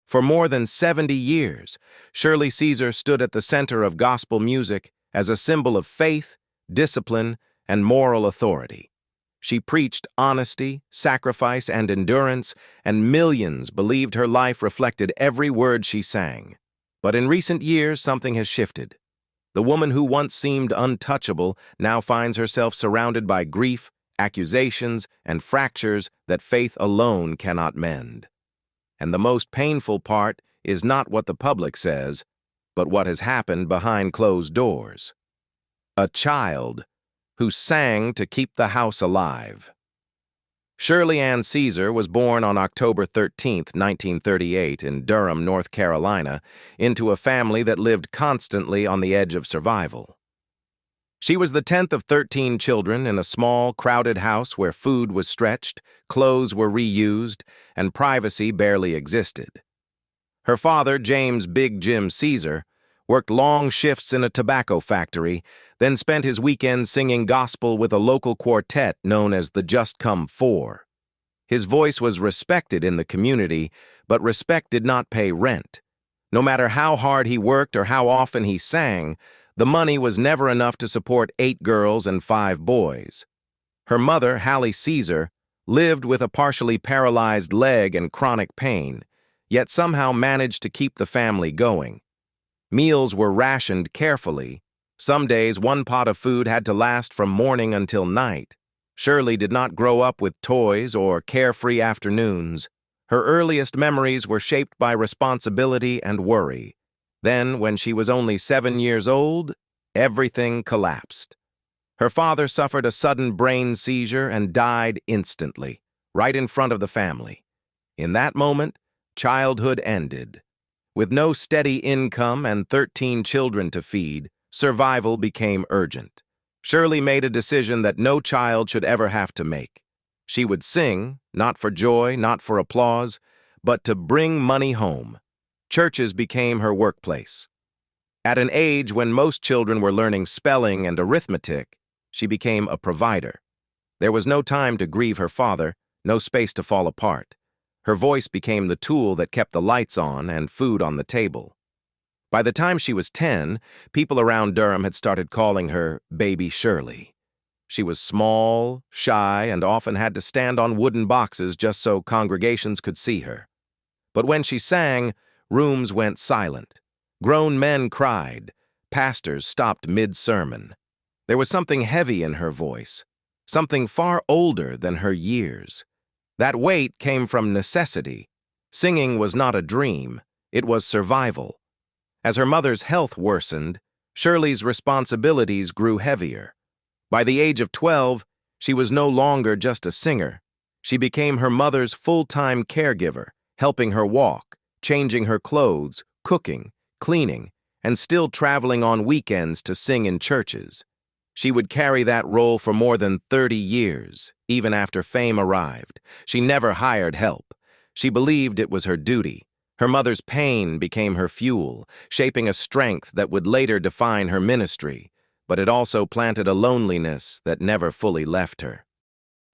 For more than 70 years, Shirley Caesar stood at the center of gospel music as a symbol of faith, discipline, and moral authority. She preached honesty, sacrifice, and endurance, and millions believed her life reflected every word she sang. But in recent years, something has shifted. The woman who once seemed untouchable now finds herself surrounded by grief, accusations, and fractures that faith alone cannot mend. And the most painful part is not what the public says, but what has happened behind closed doors. A child who sang to keep the house alive. Shirley Ann Caesar was born on October 13, 1938, in Durham, North Carolina, into a family that lived constantly on the edge of survival. She was the 10th of 13 children in a small, crowded house where food was stretched, clothes were reused, and privacy barely existed. Her father, James Big Jim Caesar, worked long shifts in a tobacco factory, then spent his weekends singing gospel with a local quartet known as the Just Come Four. His voice was respected in the community, but respect did not pay rent. No matter how hard he worked or how often he sang, the money was never enough to support 8 girls and 5 boys. Her mother, Hallie Caesar, lived with a partially paralyzed leg and chronic pain, yet somehow managed to keep the family going. Meals were rationed carefully. Some days, one pot of food had to last from morning until night. Shirley did not grow up with toys or carefree afternoons. Her earliest memories were shaped by responsibility and worry. Then, when she was only 7 years old, everything collapsed. Her father suffered a sudden brain seizure and died instantly, right in front of the family. In that moment, childhood ended. With no steady income and 13 children to feed, survival became urgent. Shirley made a decision that no child should ever have to make. She would sing, not for joy, not for applause, but to bring money home. Churches became her workplace. At an age when most children were learning spelling and arithmetic, she became a provider. There was no time to grieve her father, no space to fall apart. Her voice became the tool that kept the lights on and food on the table. By the time she was 10, people around Durham had started calling her Baby Shirley. She was small, shy, and often had to stand on wooden boxes just so congregations could see her. But when she sang, rooms went silent. Grown men cried. Pastors stopped mid-sermon. There was something heavy in her voice, something far older than her years. That weight came from necessity. Singing was not a dream, it was survival. As her mother's health worsened, Shirley's responsibilities grew heavier. By the age of 12, she was no longer just a singer. She became her mother's full-time caregiver, helping her walk, changing her clothes, cooking, cleaning, and still traveling on weekends to sing in churches. She would carry that role for more than 30 years, even after fame arrived. She never hired help. She believed it was her duty. Her mother's pain became her fuel, shaping a strength that would later define her ministry, but it also planted a loneliness that never fully left her.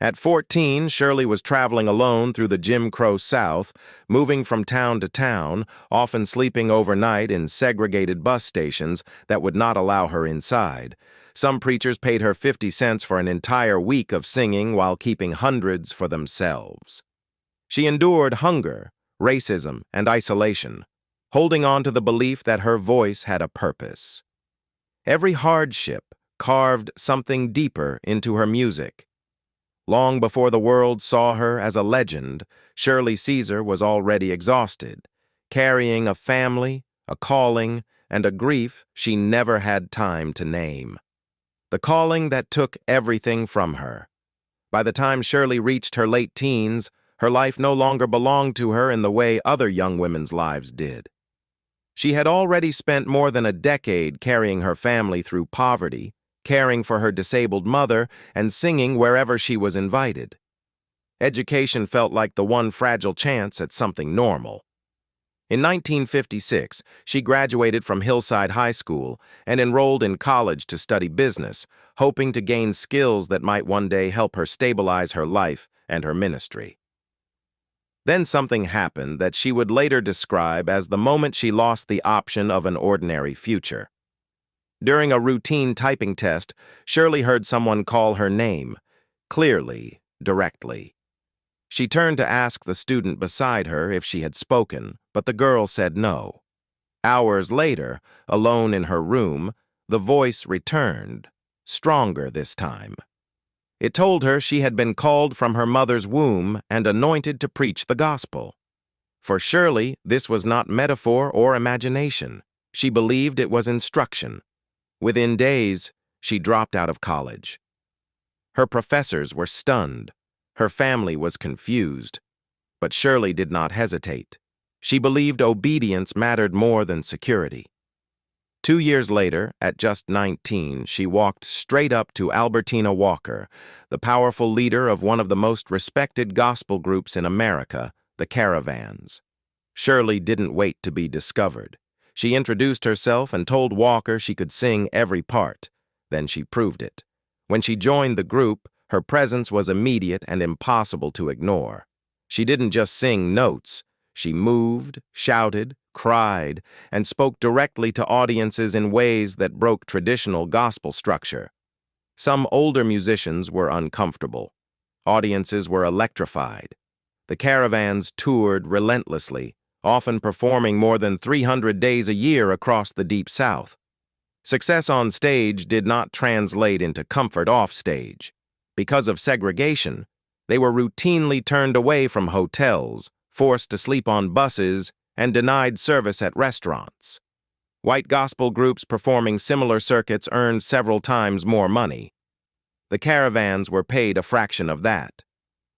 At 14, Shirley was traveling alone through the Jim Crow South, moving from town to town, often sleeping overnight in segregated bus stations that would not allow her inside. Some preachers paid her 50 cents for an entire week of singing while keeping hundreds for themselves. She endured hunger, racism, and isolation, holding on to the belief that her voice had a purpose. Every hardship carved something deeper into her music. Long before the world saw her as a legend, Shirley Caesar was already exhausted, carrying a family, a calling, and a grief she never had time to name. The calling that took everything from her. By the time Shirley reached her late teens, her life no longer belonged to her in the way other young women's lives did. She had already spent more than a decade carrying her family through poverty, caring for her disabled mother, and singing wherever she was invited. Education felt like the one fragile chance at something normal. In 1956, she graduated from Hillside High School and enrolled in college to study business, hoping to gain skills that might one day help her stabilize her life and her ministry. Then something happened that she would later describe as the moment she lost the option of an ordinary future. During a routine typing test, Shirley heard someone call her name, clearly, directly. She turned to ask the student beside her if she had spoken, but the girl said no. Hours later, alone in her room, the voice returned, stronger this time. It told her she had been called from her mother's womb and anointed to preach the gospel. For Shirley, this was not metaphor or imagination. She believed it was instruction. Within days, she dropped out of college. Her professors were stunned. Her family was confused. But Shirley did not hesitate. She believed obedience mattered more than security. 2 years later, at just 19, she walked straight up to Albertina Walker, the powerful leader of one of the most respected gospel groups in America, the Caravans. Shirley didn't wait to be discovered. She introduced herself and told Walker she could sing every part. Then she proved it. When she joined the group, her presence was immediate and impossible to ignore. She didn't just sing notes. She moved, shouted, cried, and spoke directly to audiences in ways that broke traditional gospel structure. Some older musicians were uncomfortable. Audiences were electrified. The Caravans toured relentlessly, often performing more than 300 days a year across the Deep South. Success on stage did not translate into comfort off stage. Because of segregation, they were routinely turned away from hotels, forced to sleep on buses, and denied service at restaurants. White gospel groups performing similar circuits earned several times more money. The Caravans were paid a fraction of that.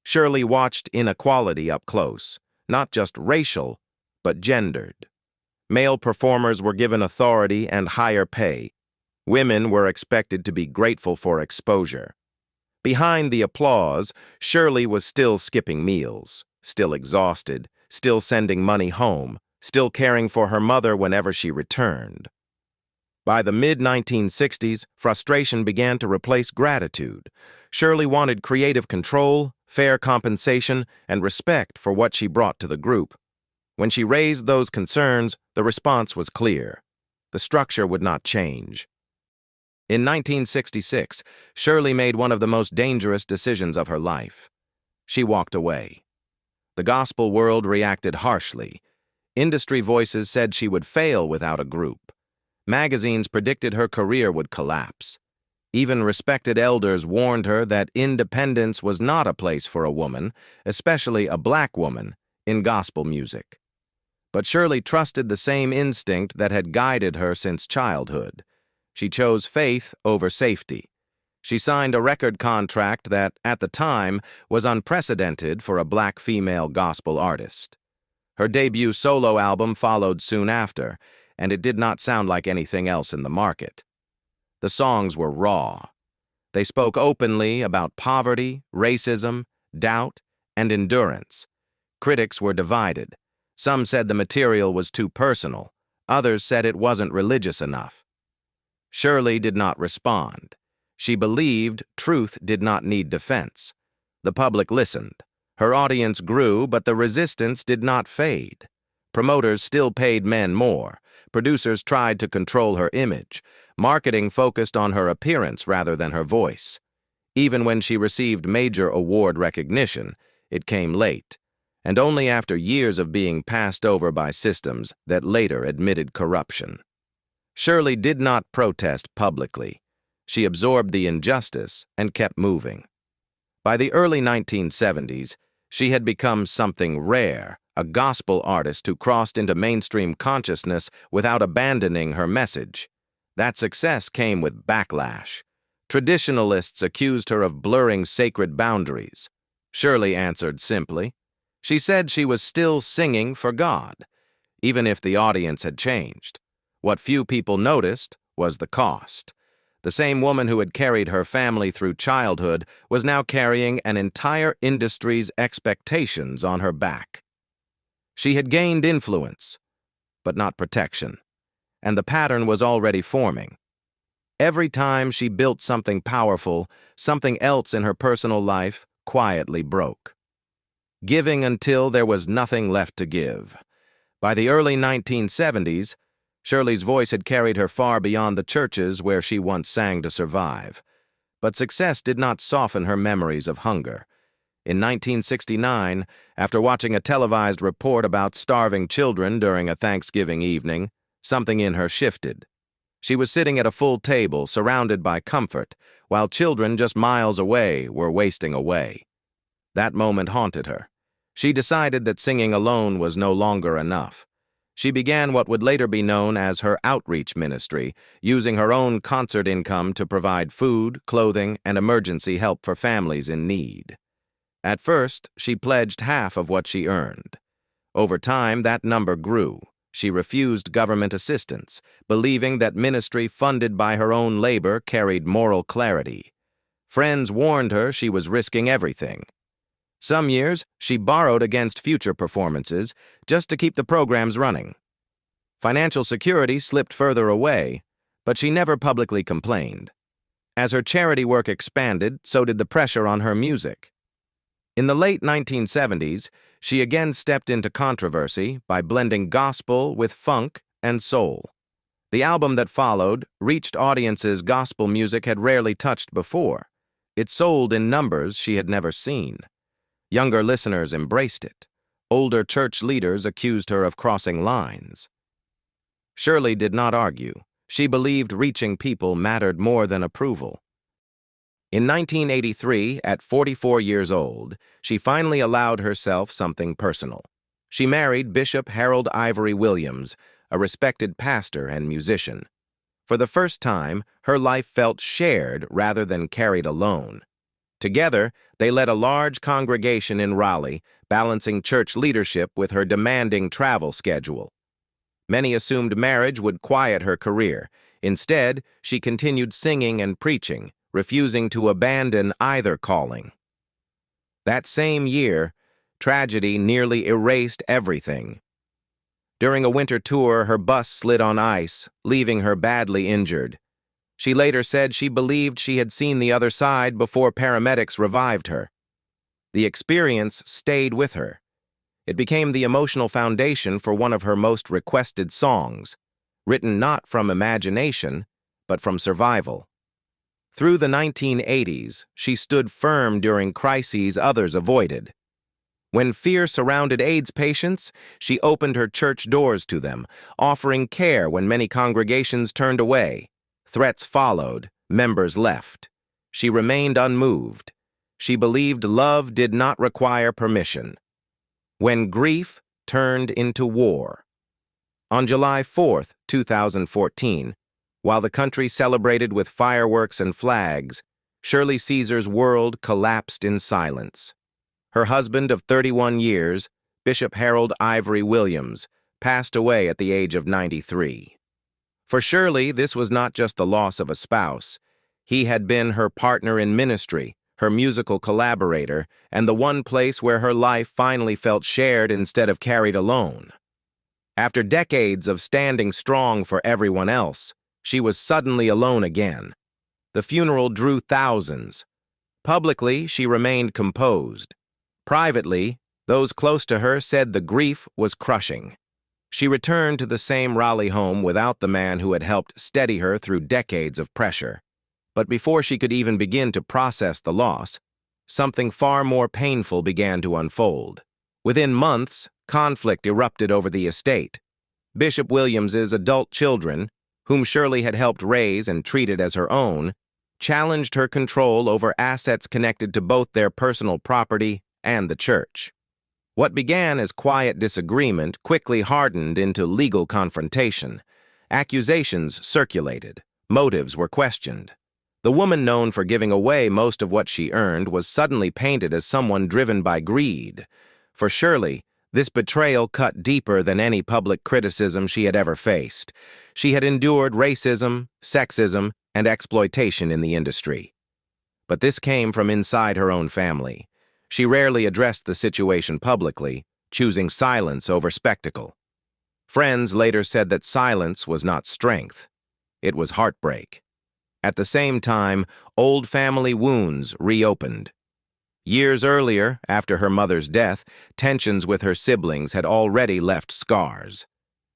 Shirley watched inequality up close, not just racial, but gendered. Male performers were given authority and higher pay. Women were expected to be grateful for exposure. Behind the applause, Shirley was still skipping meals, still exhausted, still sending money home, still caring for her mother whenever she returned. By the mid-1960s, frustration began to replace gratitude. Shirley wanted creative control, fair compensation, and respect for what she brought to the group. When she raised those concerns, the response was clear. The structure would not change. In 1966, Shirley made one of the most dangerous decisions of her life. She walked away. The gospel world reacted harshly. Industry voices said she would fail without a group. Magazines predicted her career would collapse. Even respected elders warned her that independence was not a place for a woman, especially a black woman, in gospel music. But Shirley trusted the same instinct that had guided her since childhood. She chose faith over safety. She signed a record contract that, at the time, was unprecedented for a black female gospel artist. Her debut solo album followed soon after, and it did not sound like anything else in the market. The songs were raw. They spoke openly about poverty, racism, doubt, and endurance. Critics were divided. Some said the material was too personal. Others said it wasn't religious enough. Shirley did not respond. She believed truth did not need defense. The public listened. Her audience grew, but the resistance did not fade. Promoters still paid men more. Producers tried to control her image. Marketing focused on her appearance rather than her voice. Even when she received major award recognition, it came late, and only after years of being passed over by systems that later admitted corruption. Shirley did not protest publicly. She absorbed the injustice and kept moving. By the early 1970s, she had become something rare, a gospel artist who crossed into mainstream consciousness without abandoning her message. That success came with backlash. Traditionalists accused her of blurring sacred boundaries. Shirley answered simply. She said she was still singing for God, even if the audience had changed. What few people noticed was the cost. The same woman who had carried her family through childhood was now carrying an entire industry's expectations on her back. She had gained influence, but not protection, and the pattern was already forming. Every time she built something powerful, something else in her personal life quietly broke. giving until there was nothing left to give. By the early 1970s, Shirley's voice had carried her far beyond the churches where she once sang to survive. But success did not soften her memories of hunger. In 1969, after watching a televised report about starving children during a Thanksgiving evening, something in her shifted. She was sitting at a full table, surrounded by comfort, while children just miles away were wasting away. That moment haunted her. She decided that singing alone was no longer enough. She began what would later be known as her outreach ministry, using her own concert income to provide food, clothing, and emergency help for families in need. At first, she pledged half of what she earned. Over time, that number grew. She refused government assistance, believing that ministry funded by her own labor carried moral clarity. Friends warned her she was risking everything. Some years, she borrowed against future performances just to keep the programs running. Financial security slipped further away, but she never publicly complained. As her charity work expanded, so did the pressure on her music. In the late 1970s, she again stepped into controversy by blending gospel with funk and soul. The album that followed reached audiences gospel music had rarely touched before. It sold in numbers she had never seen. Younger listeners embraced it. Older church leaders accused her of crossing lines. Shirley did not argue. She believed reaching people mattered more than approval. In 1983, at 44 years old, she finally allowed herself something personal. She married Bishop Harold Ivory Williams, a respected pastor and musician. For the first time, her life felt shared rather than carried alone. Together, they led a large congregation in Raleigh, balancing church leadership with her demanding travel schedule. Many assumed marriage would quiet her career. Instead, she continued singing and preaching, refusing to abandon either calling. That same year, tragedy nearly erased everything. During a winter tour, her bus slid on ice, leaving her badly injured. She later said she believed she had seen the other side before paramedics revived her. The experience stayed with her. It became the emotional foundation for one of her most requested songs, written not from imagination, but from survival. Through the 1980s, she stood firm during crises others avoided. When fear surrounded AIDS patients, she opened her church doors to them, offering care when many congregations turned away. Threats followed, members left. She remained unmoved. She believed love did not require permission. When grief turned into war. On July 4, 2014, while the country celebrated with fireworks and flags, Shirley Caesar's world collapsed in silence. Her husband of 31 years, Bishop Harold Ivory Williams, passed away at the age of 93. For Shirley, this was not just the loss of a spouse. He had been her partner in ministry, her musical collaborator, and the one place where her life finally felt shared instead of carried alone. After decades of standing strong for everyone else, she was suddenly alone again. The funeral drew thousands. Publicly, she remained composed. Privately, those close to her said the grief was crushing. She returned to the same Raleigh home without the man who had helped steady her through decades of pressure. But before she could even begin to process the loss, something far more painful began to unfold. Within months, conflict erupted over the estate. Bishop Williams's adult children, whom Shirley had helped raise and treated as her own, challenged her control over assets connected to both their personal property and the church. What began as quiet disagreement quickly hardened into legal confrontation. Accusations circulated. Motives were questioned. The woman known for giving away most of what she earned was suddenly painted as someone driven by greed. For Shirley, this betrayal cut deeper than any public criticism she had ever faced. She had endured racism, sexism, and exploitation in the industry. But this came from inside her own family. She rarely addressed the situation publicly, choosing silence over spectacle. Friends later said that silence was not strength. It was heartbreak. At the same time, old family wounds reopened. Years earlier, after her mother's death, tensions with her siblings had already left scars.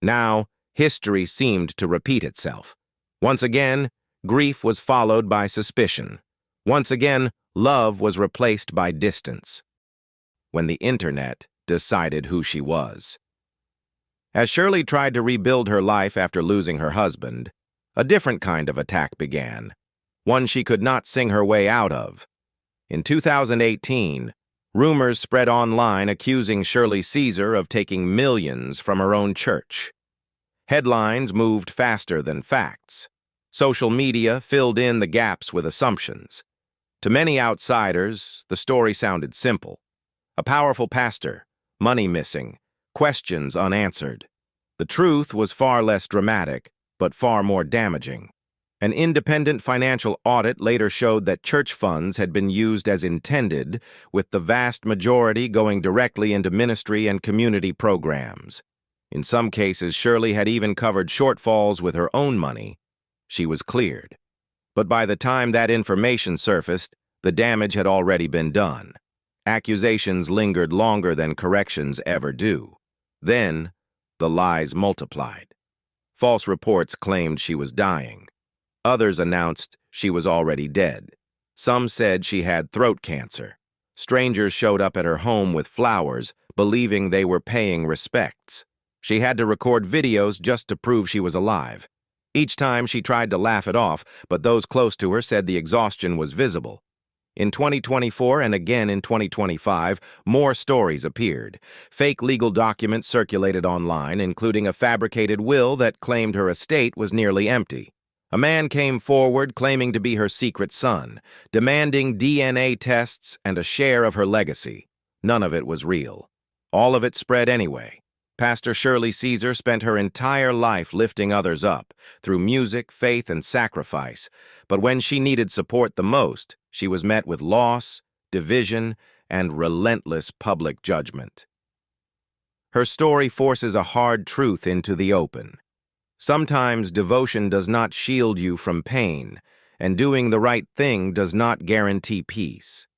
Now, history seemed to repeat itself. Once again, grief was followed by suspicion. Once again, love was replaced by distance. When the internet decided who she was. As Shirley tried to rebuild her life after losing her husband, a different kind of attack began, one she could not sing her way out of. In 2018, rumors spread online accusing Shirley Caesar of taking millions from her own church. Headlines moved faster than facts. Social media filled in the gaps with assumptions. To many outsiders, the story sounded simple. A powerful pastor, money missing, questions unanswered. The truth was far less dramatic, but far more damaging. An independent financial audit later showed that church funds had been used as intended, with the vast majority going directly into ministry and community programs. In some cases, Shirley had even covered shortfalls with her own money. She was cleared. But by the time that information surfaced, the damage had already been done. Accusations lingered longer than corrections ever do. Then, the lies multiplied. False reports claimed she was dying. Others announced she was already dead. Some said she had throat cancer. Strangers showed up at her home with flowers, believing they were paying respects. She had to record videos just to prove she was alive. Each time she tried to laugh it off, but those close to her said the exhaustion was visible. In 2024 and again in 2025, more stories appeared. Fake legal documents circulated online, including a fabricated will that claimed her estate was nearly empty. A man came forward claiming to be her secret son, demanding DNA tests and a share of her legacy. None of it was real. All of it spread anyway. Pastor Shirley Caesar spent her entire life lifting others up, through music, faith, and sacrifice. But when she needed support the most, she was met with loss, division, and relentless public judgment. Her story forces a hard truth into the open. Sometimes devotion does not shield you from pain, and doing the right thing does not guarantee peace.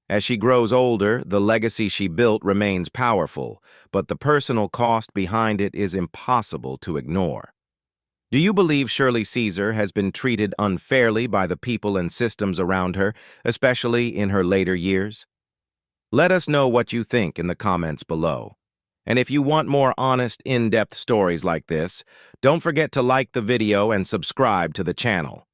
As she grows older, the legacy she built remains powerful, but the personal cost behind it is impossible to ignore. Do you believe Shirley Caesar has been treated unfairly by the people and systems around her, especially in her later years? Let us know what you think in the comments below. And if you want more honest, in-depth stories like this, don't forget to like the video and subscribe to the channel.